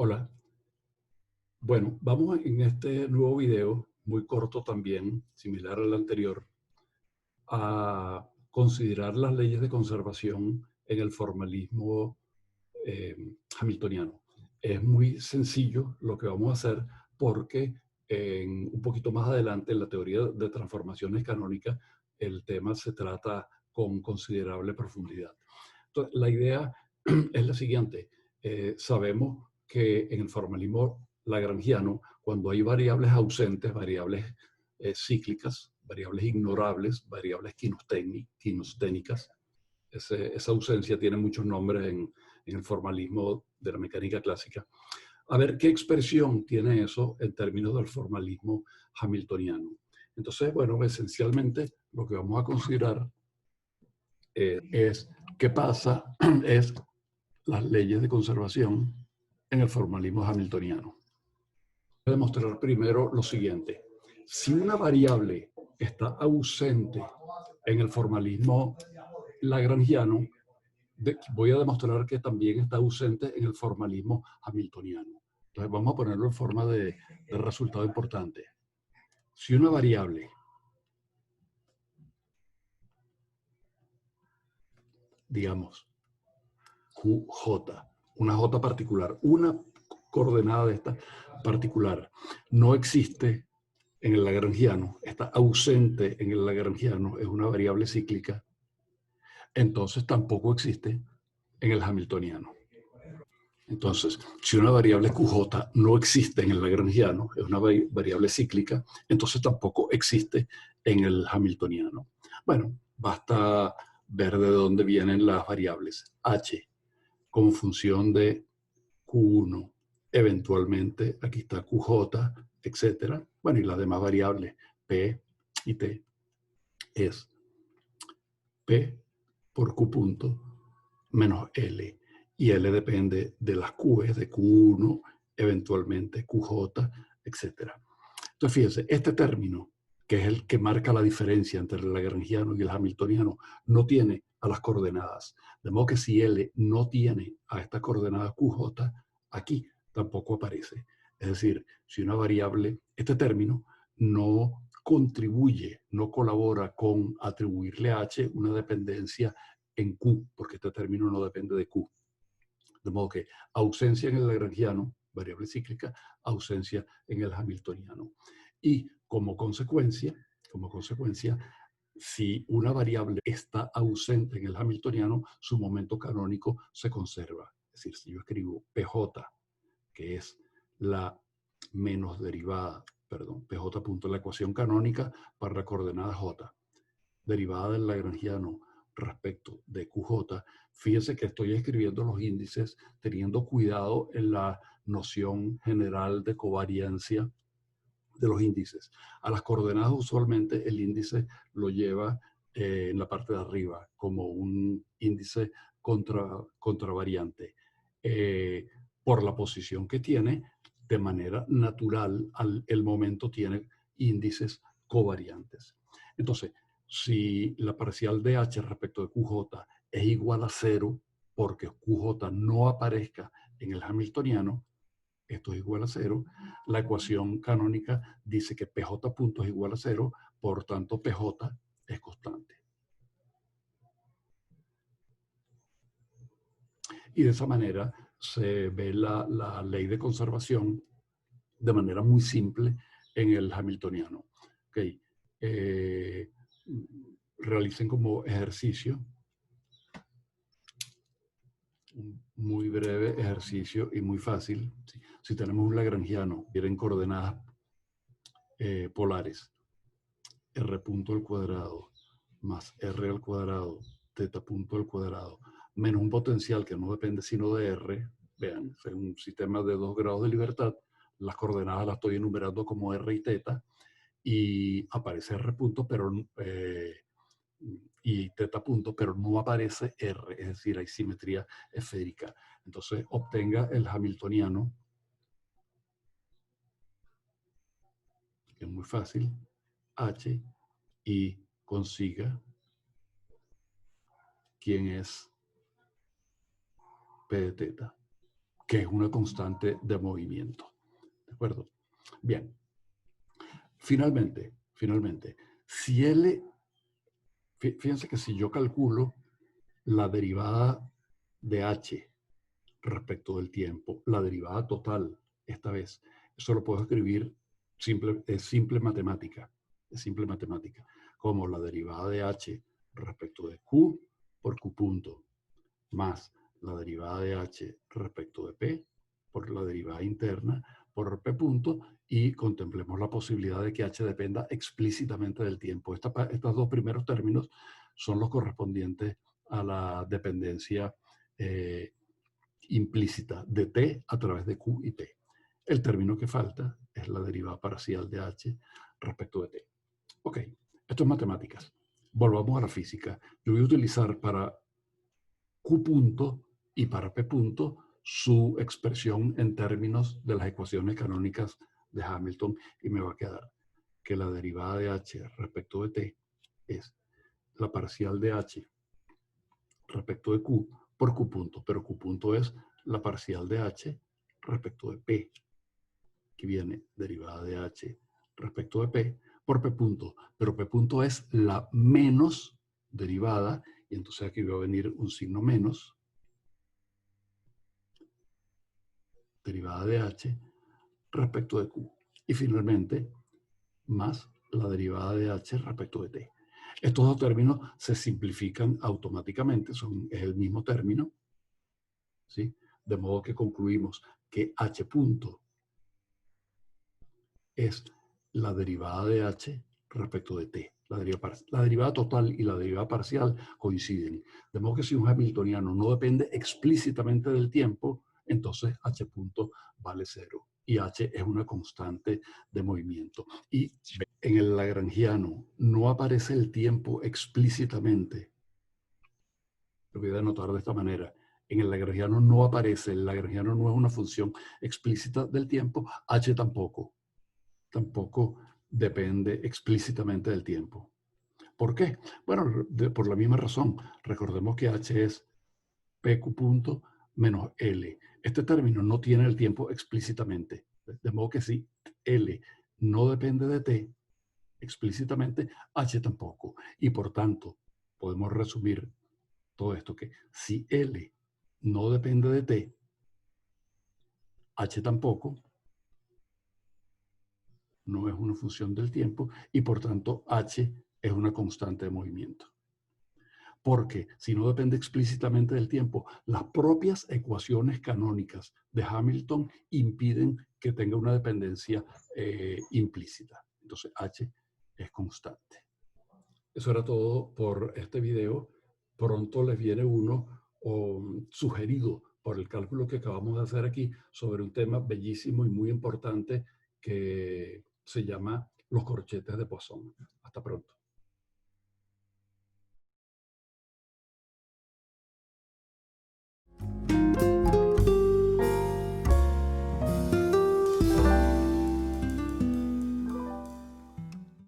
Hola. Bueno, vamos en este nuevo video, muy corto también, similar al anterior, a considerar las leyes de conservación en el formalismo eh, hamiltoniano. Es muy sencillo lo que vamos a hacer porque un poquito más adelante en la teoría de transformaciones canónicas el tema se trata con considerable profundidad. Entonces, la idea es la siguiente. Sabemos que en el formalismo lagrangiano, cuando hay variables ausentes, variables cíclicas, variables ignorables, variables quinosténicas, esa ausencia tiene muchos nombres en el formalismo de la mecánica clásica. A ver qué expresión tiene eso en términos del formalismo hamiltoniano. Entonces, bueno, esencialmente lo que vamos a considerar es qué pasa, es las leyes de conservación en el formalismo hamiltoniano. Voy a demostrar primero lo siguiente. Si una variable está ausente en el formalismo lagrangiano, voy a demostrar que también está ausente en el formalismo hamiltoniano. Entonces vamos a ponerlo en forma de resultado importante. Si una variable, digamos, QJ, una J particular, una coordenada de esta particular, no existe en el lagrangiano, está ausente en el lagrangiano, es una variable cíclica, entonces tampoco existe en el hamiltoniano. Entonces, si una variable QJ no existe en el lagrangiano, es una variable cíclica, entonces tampoco existe en el hamiltoniano. Bueno, basta ver de dónde vienen las variables. H como función de Q1, eventualmente aquí está QJ, etcétera. Bueno, y las demás variables, P y T, es P por Q punto menos L. Y L depende de las Q's, de Q1, eventualmente QJ, etcétera. Entonces, fíjense, este término, que es el que marca la diferencia entre el lagrangiano y el hamiltoniano, no tiene a las coordenadas. De modo que si L no tiene a esta coordenada QJ, aquí tampoco aparece. Es decir, si una variable, este término no contribuye, no colabora con atribuirle a H una dependencia en Q, porque este término no depende de Q. De modo que ausencia en el lagrangiano, variable cíclica, ausencia en el hamiltoniano. Y como consecuencia, si una variable está ausente en el hamiltoniano, su momento canónico se conserva. Es decir, si yo escribo PJ, que es la menos derivada, perdón, PJ punto la ecuación canónica para la coordenada J, derivada del lagrangiano respecto de QJ, fíjense que estoy escribiendo los índices teniendo cuidado en la noción general de covariancia de los índices. A las coordenadas usualmente el índice lo lleva en la parte de arriba como un índice contravariante. Por la posición que tiene, de manera natural, el momento tiene índices covariantes. Entonces, si la parcial de H respecto de QJ es igual a 0, porque QJ no aparezca en el hamiltoniano, esto es igual a 0, la ecuación canónica dice que PJ punto es igual a 0, por tanto PJ es constante. Y de esa manera se ve la ley de conservación de manera muy simple en el hamiltoniano. Okay. Realicen como ejercicio un muy breve ejercicio y muy fácil. Si tenemos un lagrangiano, tienen coordenadas polares, r punto al cuadrado más r al cuadrado, teta punto al cuadrado, menos un potencial que no depende sino de r. Vean, es un sistema de 2 grados de libertad. Las coordenadas las estoy enumerando como r y teta, y aparece r punto, pero y teta punto, pero no aparece r, es decir, hay simetría esférica. Entonces obtenga el hamiltoniano, que es muy fácil, h, y consiga quién es p de teta. que es una constante de movimiento. ¿De acuerdo? Bien. Finalmente, si L, fíjense que si yo calculo la derivada de H respecto del tiempo, la derivada total, esta vez, eso lo puedo escribir, es simple matemática, como la derivada de H respecto de Q por Q punto, más la derivada de H respecto de P por la derivada interna por P punto, y contemplemos la posibilidad de que H dependa explícitamente del tiempo. Estos dos primeros términos son los correspondientes a la dependencia implícita de T a través de Q y P. El término que falta es la derivada parcial de H respecto de T. Ok, esto es matemáticas. Volvamos a la física. Yo voy a utilizar para Q punto y para P punto su expresión en términos de las ecuaciones canónicas de Hamilton, y me va a quedar que la derivada de H respecto de T es la parcial de H respecto de Q por Q punto, pero Q punto es la parcial de H respecto de P, que viene derivada de H respecto de P por P punto, pero P punto es la menos derivada, y entonces aquí va a venir un signo menos, derivada de H respecto de Q. Y finalmente, más la derivada de H respecto de T. Estos dos términos se simplifican automáticamente, es el mismo término, ¿sí? De modo que concluimos que H punto es la derivada de H respecto de T. La derivada total y la derivada parcial coinciden. De modo que si un hamiltoniano no depende explícitamente del tiempo, entonces H punto vale 0. Y H es una constante de movimiento. Y en el lagrangiano no aparece el tiempo explícitamente. Lo voy a denotar de esta manera. En el lagrangiano no aparece, el lagrangiano no es una función explícita del tiempo, H tampoco depende explícitamente del tiempo. ¿Por qué? Bueno, por la misma razón. Recordemos que H es PQ punto menos L. Este término no tiene el tiempo explícitamente. De modo que si L no depende de T explícitamente, H tampoco. Y por tanto, podemos resumir todo esto que si L no depende de T, H tampoco, no es una función del tiempo, y por tanto H es una constante de movimiento. Porque si no depende explícitamente del tiempo, las propias ecuaciones canónicas de Hamilton impiden que tenga una dependencia implícita. Entonces H es constante. Eso era todo por este video. Pronto les viene uno sugerido por el cálculo que acabamos de hacer aquí sobre un tema bellísimo y muy importante que se llama los corchetes de Poisson. Hasta pronto.